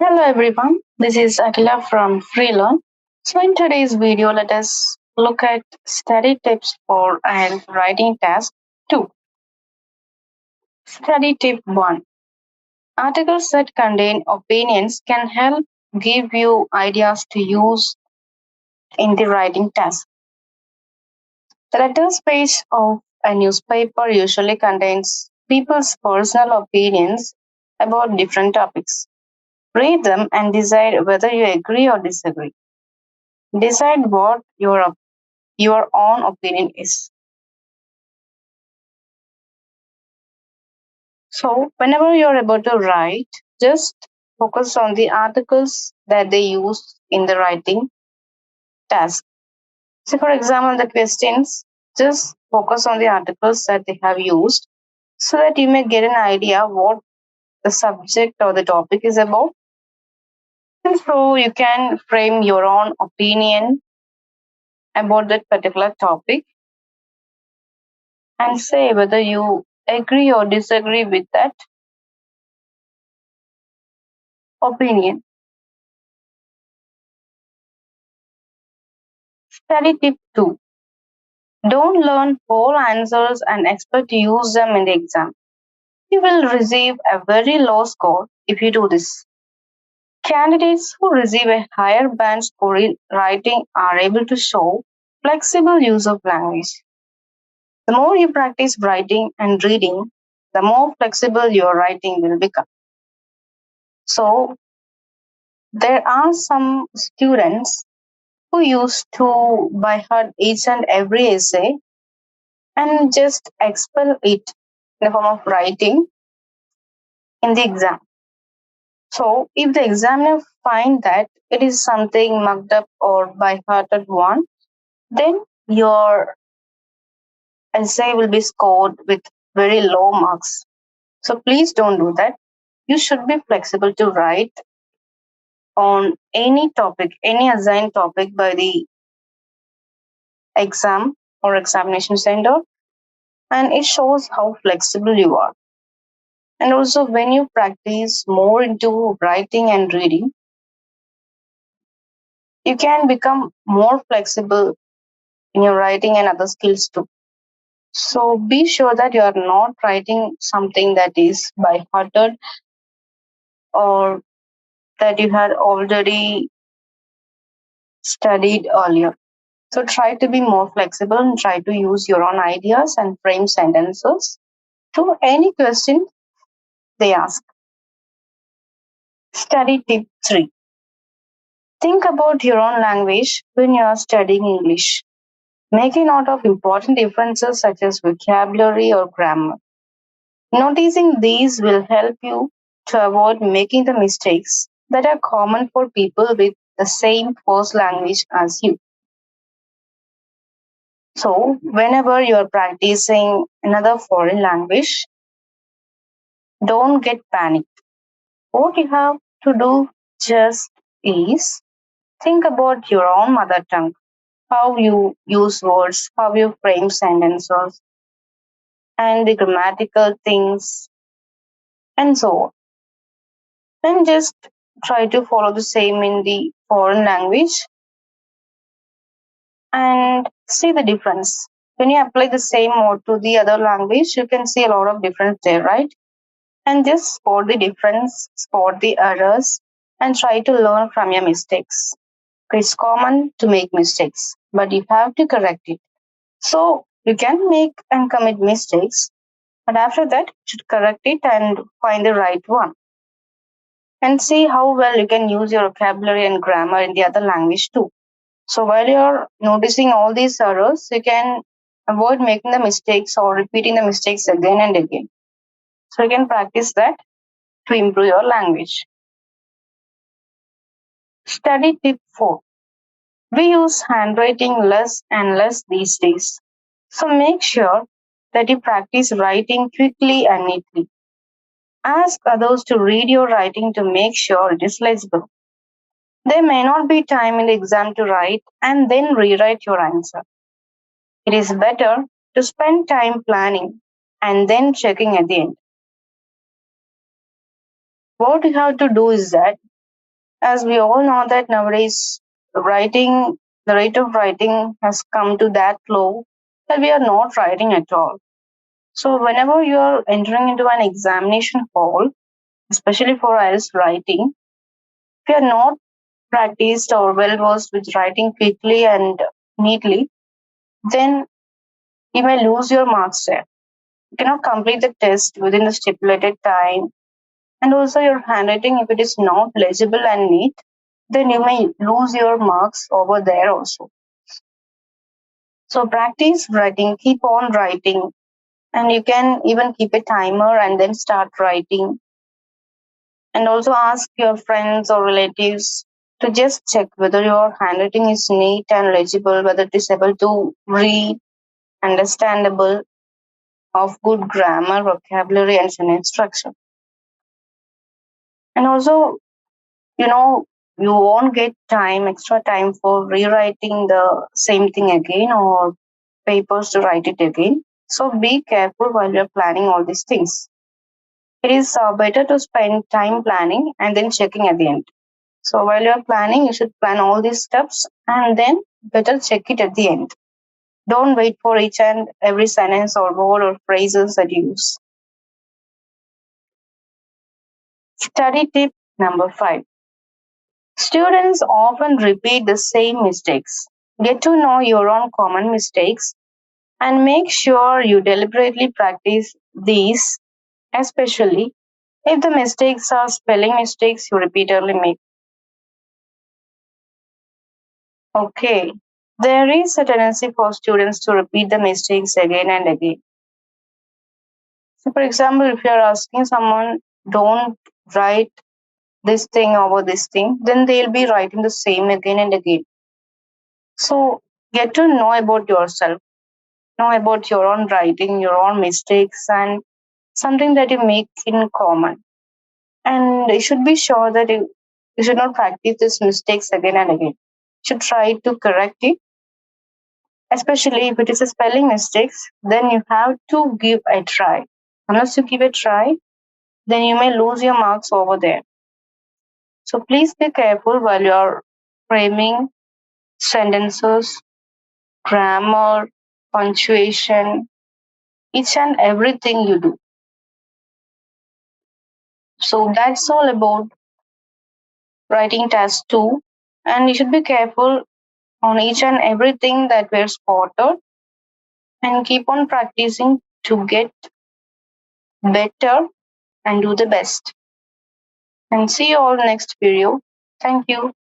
Hello everyone, this is Akila from Freelearn. So in today's video, let us look at study tips for and writing task 2. Study tip 1. Articles that contain opinions can help give you ideas to use in the writing task. The letters page of a newspaper usually contains people's personal opinions about different topics. Read them and decide whether you agree or disagree. Decide what your own opinion is. So, whenever you're about to write, just focus on the articles that they use in the writing task. So, for example, the questions, just focus on the articles that they have used so that you may get an idea what the subject or the topic is about. And so, you can frame your own opinion about that particular topic and say whether you agree or disagree with that opinion. Study tip 2. Don't learn whole answers and expect to use them in the exam. You will receive a very low score if you do this. Candidates who receive a higher band score in writing are able to show flexible use of language. The more you practice writing and reading, the more flexible your writing will become. So, there are some students who used to by heart each and every essay and just expel it in the form of writing in the exam. So, if the examiner find that it is something mucked up or by hearted one, then your essay will be scored with very low marks. So, please don't do that. You should be flexible to write on any topic, any assigned topic by the exam or examination center, and it shows how flexible you are. And also, when you practice more into writing and reading, you can become more flexible in your writing and other skills too. So be sure that you are not writing something that is by hearted or that you had already studied earlier. So try to be more flexible and try to use your own ideas and frame sentences to any question they ask. Study tip 3. Think about your own language when you are studying English. Make a note of important differences such as vocabulary or grammar. Noticing these will help you to avoid making the mistakes that are common for people with the same first language as you. So, whenever you are practicing another foreign language, don't get panicked. What you have to do just is think about your own mother tongue, how you use words, how you frame sentences, and the grammatical things, and so on. And just try to follow the same in the foreign language and see the difference. When you apply the same mode to the other language, you can see a lot of difference there, right? And just spot the difference, spot the errors, and try to learn from your mistakes. It's common to make mistakes, but you have to correct it. So you can make and commit mistakes, but after that, you should correct it and find the right one. And see how well you can use your vocabulary and grammar in the other language too. So while you're noticing all these errors, you can avoid making the mistakes or repeating the mistakes again and again. So you can practice that to improve your language. Study tip 4. We use handwriting less and less these days. So make sure that you practice writing quickly and neatly. Ask others to read your writing to make sure it is legible. There may not be time in the exam to write and then rewrite your answer. It is better to spend time planning and then checking at the end. What you have to do is that As we all know that nowadays writing, the rate of writing has come to that low that we are not writing at all. So whenever you are entering into an examination hall, especially for IELTS writing, if you are not practiced or well versed with writing quickly and neatly, then you may lose your marks there. You cannot complete the test within the stipulated time, and also your handwriting, if it is not legible and neat, then you may lose your marks over there also. So practice writing, keep on writing, and you can even keep a timer and then start writing. And also ask your friends or relatives to just check whether your handwriting is neat and legible, whether it is able to read, understandable, of good grammar, vocabulary, and sentence structure. And also, you know, you won't get time, extra time for rewriting the same thing again or papers to write it again. So be careful while you're planning all these things. It is better to spend time planning and then checking at the end. So while you're planning, you should plan all these steps and then better check it at the end. Don't wait for each and every sentence or word or phrases that you use. Study tip number 5. Students often repeat the same mistakes. Get to know your own common mistakes and make sure you deliberately practice these, especially if the mistakes are spelling mistakes you repeatedly make. Okay, there is a tendency for students to repeat the mistakes again and again. So, for example, if you are asking someone, don't write this thing over this thing, then they'll be writing the same again and again. So, get to know about yourself, know about your own writing, your own mistakes, and something that you make in common. And you should be sure that you should not practice these mistakes again and again. You should try to correct it, especially if it is a spelling mistakes, then you have to give a try. Unless you give a try, then you may lose your marks over there. So please be careful while you're framing sentences, grammar, punctuation, each and everything you do. So that's all about writing task 2. And you should be careful on each and everything that we're spotted and keep on practicing to get better and do the best. And see you all next video. Thank you.